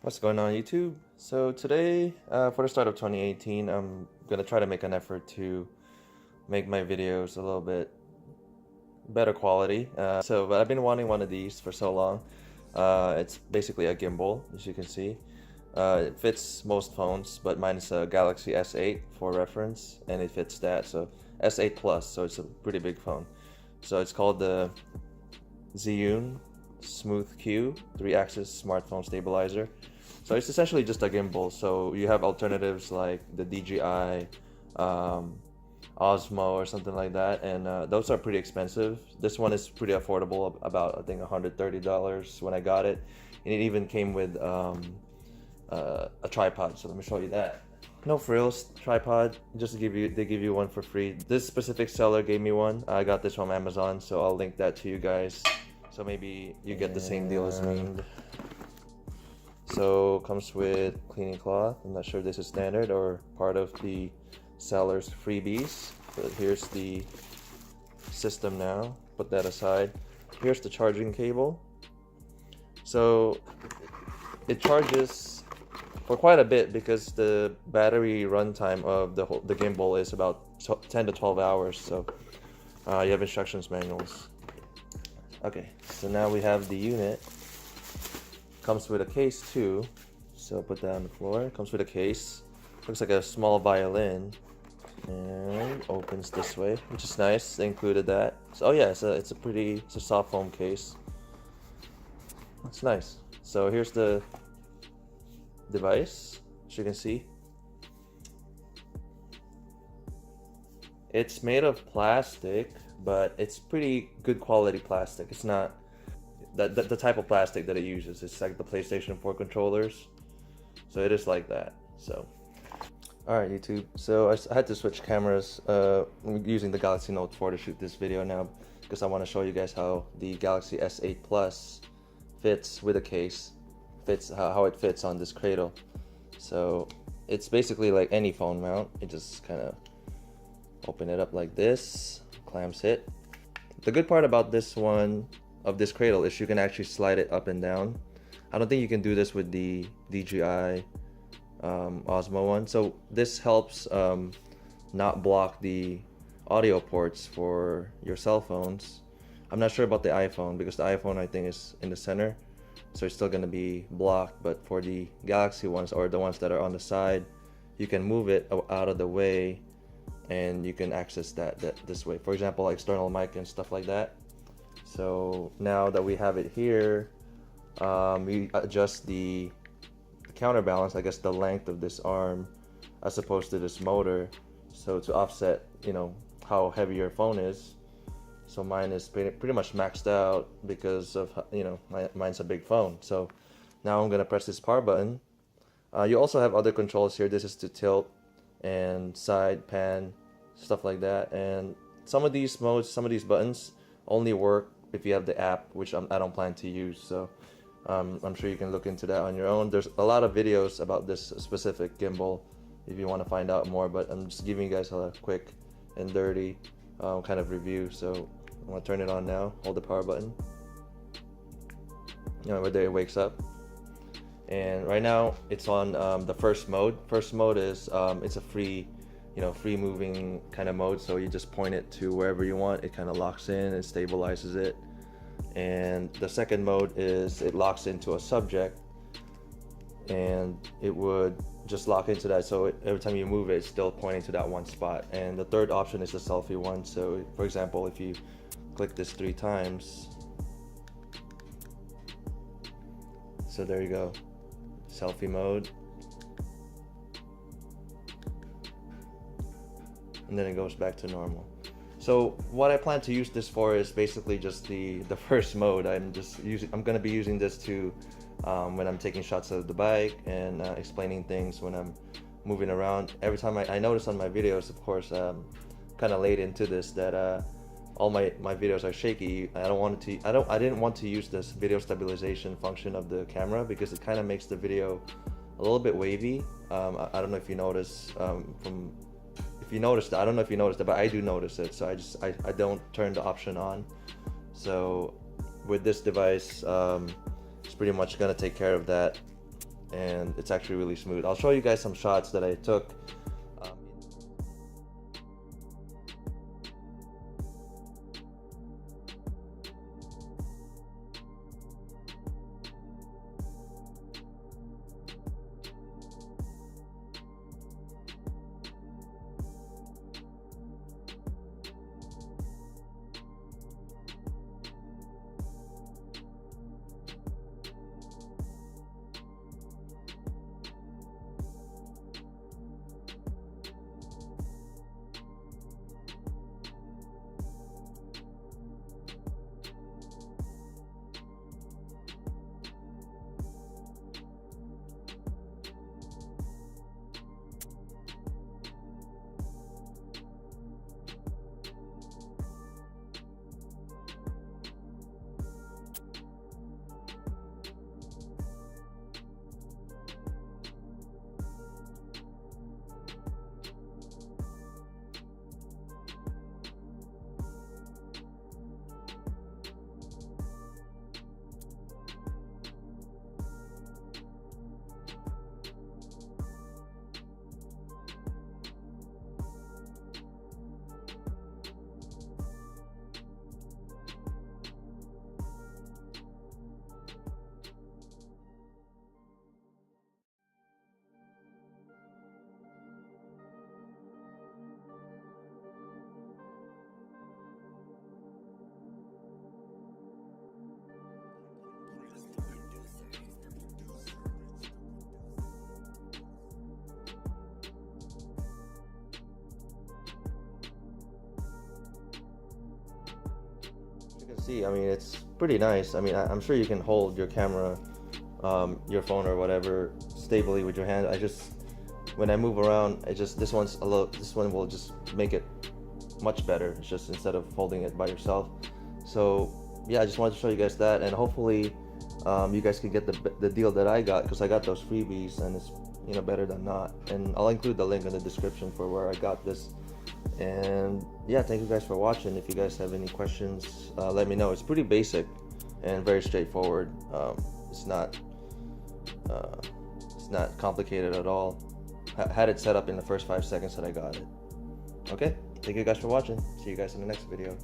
What's going on YouTube? So today, for the start of 2018, I'm gonna try to make an effort to make my videos a little bit better quality. But I've been wanting one of these for so long. It's basically a gimbal, as you can see. It fits most phones, but mine is a Galaxy S8 for reference, and it fits that. So S8 Plus, so it's a pretty big phone. So it's called the Zhiyun Smooth Q 3-axis smartphone stabilizer. So it's essentially just a gimbal. So you have alternatives like the DJI, Osmo or something like that, and those are pretty expensive. This one is pretty affordable, about I think $130 when I got it, and it even came with a tripod. So let me show you that. No frills tripod, just they give you one for free. This specific seller gave me one. I got this from Amazon, so I'll link that to you guys. So maybe you get the same deal as me. So comes with cleaning cloth. I'm not sure if this is standard or part of the seller's freebies, but here's the system now. Put that aside. Here's the charging cable. So it charges for quite a bit because the battery runtime of the gimbal is about 10 to 12 hours. So you have instructions manuals. Okay, so now we have the unit. Comes with a case too, so put that on the floor. Comes with a case. Looks like a small violin, and opens this way, which is nice. They included that. So, oh yeah, it's a soft foam case. It's nice. So here's the device, as you can see. It's made of plastic, but it's pretty good quality plastic. It's not the type of plastic that it uses. It's like the PlayStation 4 controllers, so it is like that. So alright YouTube, so I had to switch cameras. I'm using the Galaxy Note 4 to shoot this video now because I want to show you guys how the Galaxy S8 Plus fits with a case, how it fits on this cradle. So it's basically like any phone mount. You just kind of open it up like this, clamps it. The good part about this cradle is you can actually slide it up and down. I don't think you can do this with the DJI Osmo one. So this helps not block the audio ports for your cell phones. I'm not sure about the iPhone because the iPhone I think is in the center, so it's still going to be blocked. But for the Galaxy ones or the ones that are on the side, you can move it out of the way and you can access that this way. For example, external mic and stuff like that. So now that we have it here, we adjust the counterbalance, I guess the length of this arm as opposed to this motor, so to offset, you know, how heavy your phone is. So mine is pretty much maxed out because of, you know, mine's a big phone. So now I'm gonna press this power button. You also have other controls here. This is to tilt and side pan, stuff like that. And some of these modes, some of these buttons only work if you have the app, which I don't plan to use. So I'm sure you can look into that on your own. There's a lot of videos about this specific gimbal if you want to find out more, but I'm just giving you guys a quick and dirty kind of review. So I'm gonna turn it on now. Hold the power button. You know, right there it wakes up. And right now it's on the first mode. First mode is it's a free moving kind of mode, so you just point it to wherever you want. It kind of locks in and stabilizes it. And the second mode is it locks into a subject and it would just lock into that, so every time you move it, it's still pointing to that one spot. And the third option is the selfie one. So for example, if you click this 3 times, so there you go, selfie mode, and then it goes back to normal. So what I plan to use this for is basically just the first mode. I'm gonna be using this to when I'm taking shots of the bike and explaining things when I'm moving around. Every time I notice on my videos, of course, kind of late into this, that all my videos are shaky. I didn't want to use this video stabilization function of the camera because it kind of makes the video a little bit wavy. I don't know if you notice if you noticed it. I don't know if you noticed it, but I do notice it. So I don't turn the option on. So with this device, it's pretty much gonna take care of that. and it's actually really smooth. I'll show you guys some shots that I took. You can see, I mean, it's pretty nice. I mean, I'm sure you can hold your camera, your phone or whatever stably with your hand. When I move around, this one will just make it much better. It's just instead of holding it by yourself. So yeah, I just wanted to show you guys that, and hopefully you guys can get the deal that I got, because I got those freebies and it's, you know, better than not. And I'll include the link in the description for where I got this. And yeah, thank you guys for watching. If you guys have any questions, let me know. It's pretty basic and very straightforward. It's not complicated at all. Had it set up in the first 5 seconds that I got it. Okay, thank you guys for watching. See you guys in the next video.